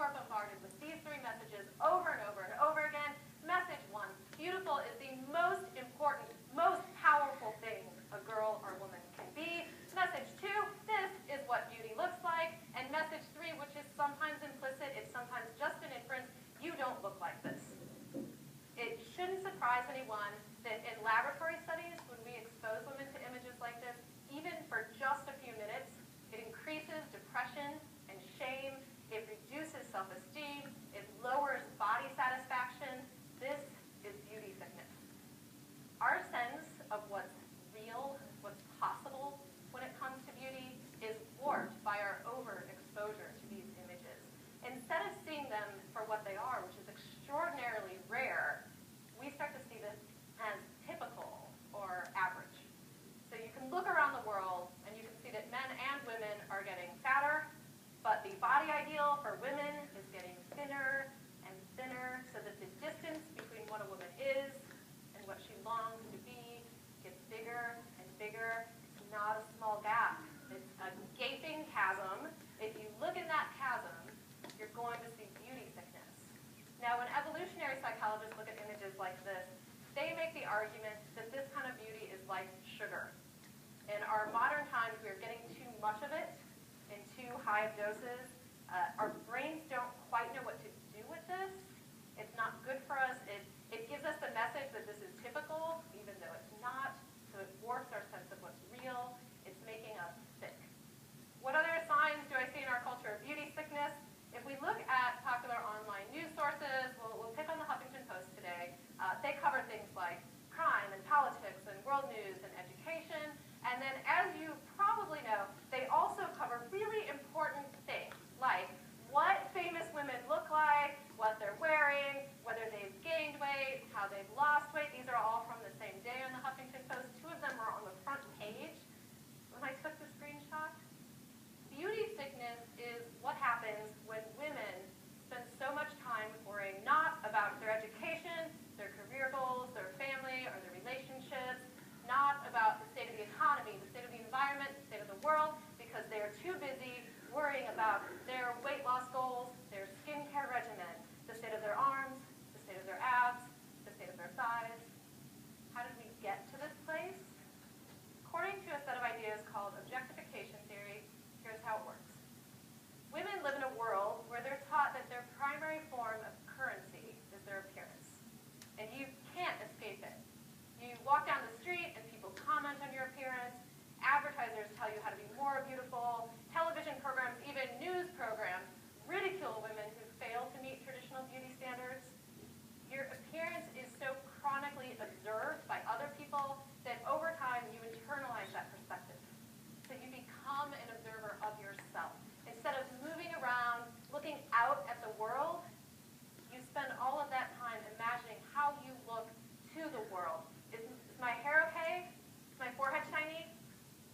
you are bombarded with these three messages over and over and over again. Message one, beautiful is the most important, most powerful thing a girl or woman can be. Message two, this is what beauty looks like. And message three, which is sometimes implicit, it's sometimes just an inference, you don't look like this. It shouldn't surprise anyone that in laboratory studies, when we expose women to images like this, even for just a few minutes, it increases depression and shame, it reduces self-esteem, it lowers body satisfaction. This is beauty sickness. Our sense of what's real, what's possible when it comes to beauty is warped by our overexposure to these images. Instead of seeing them for what they are, which is extraordinarily rare, we start to see this as typical or average. So you can look around the world and you can see that men and women are getting fatter, but the body ideal for women is getting thinner and thinner, so that the distance between what a woman is and what she longs to be gets bigger and bigger. It's not a small gap. It's a gaping chasm. If you look in that chasm, you're going to see beauty sickness. Now, when evolutionary psychologists look at images like this, they make the argument that this kind of beauty is like sugar. In our modern times, we are getting too much of it in too high of doses. Our brains don't quite know what to do with this. It's not good for us. It gives us the message that this is typical, even though it's not. So it warps our sense of what's real. It's making us sick. What other signs do I see in our culture of beauty sickness? If we look at popular online news sources, we'll pick on the Huffington Post today. They cover things like crime and politics and world news and education. And then, as you probably know, they also cover really important things like what famous women look like, what they're wearing, whether they've gained weight, how they've lost weight. These are all from the same day on the Huffington Post. Two of them are on the front page when I took the screenshot. Beauty sickness is what happens when women spend so much time worrying not about their education, their career goals, their family, or their relationships, not about the state of the economy, the state of the environment, the state of the world, because they are too busy worrying about their weight loss goals, their skincare regimen, the state of their arms, the state of their abs, the state of their thighs. How did we get to this place? According to a set of ideas called objectification theory, here's how it works. Women live in a world where they're taught that their primary form of currency is their appearance. And you can't escape it. You walk down the street and people comment on your appearance. Advertisers tell you how to be more beautiful. Television programs, even news programs, ridicule women who fail to meet traditional beauty standards. Your appearance is so chronically observed by other people that over time you internalize that perspective. So you become an observer of yourself. Instead of moving around, looking out at the world, you spend all of that time imagining how you look to the world. Is my hair okay? Is my forehead shiny?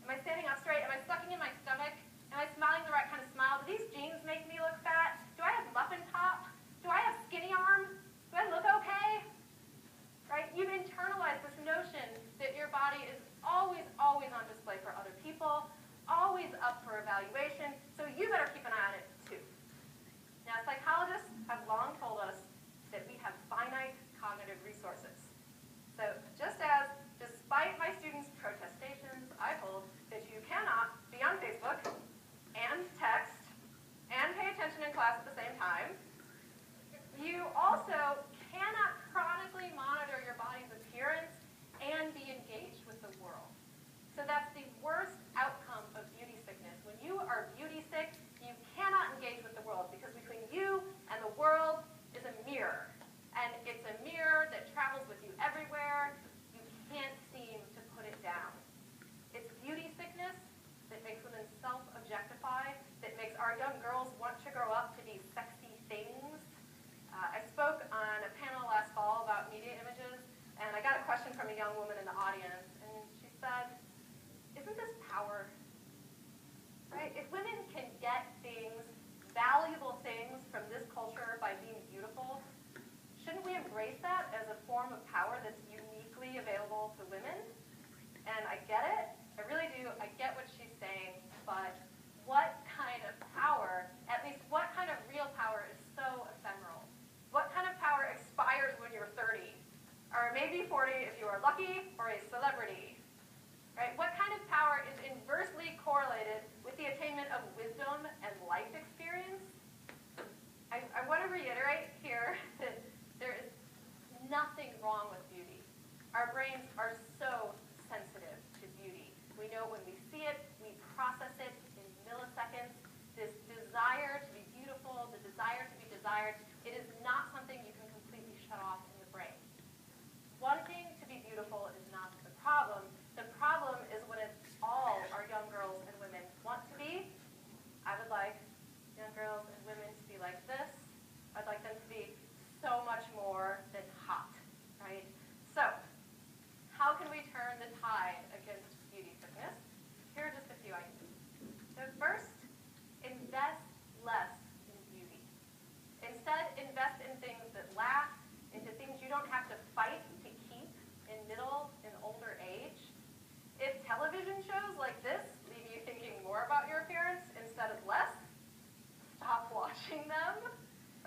Am I standing up straight? Am I sucking in my stomach? Am I smiling the right kind of smile? Do these jeans make me look fat? Do I have muffin top? Do I have skinny arms? Do I look okay? Right? You've internalized this notion that your body is always on display for other people, always up for evaluation, so you better keep an eye on it too. Now, psychologists have long told us that we have finite cognitive resources. So just as, despite my students' protestations, I hold that you cannot be on Facebook and text and pay attention in class at the same time, you also cannot chronically monitor your body's appearance and be engaged with the world. So that's the worst outcome of beauty sickness. When you are beauty sick, you cannot engage with the world because between you and the world is a mirror. And it's a mirror that travels with you everywhere. You can't seem to put it down. It's beauty sickness that makes women self-objectify, that makes our young girls want to grow up to be sexy things. I spoke on a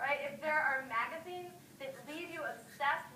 right? If there are magazines that leave you obsessed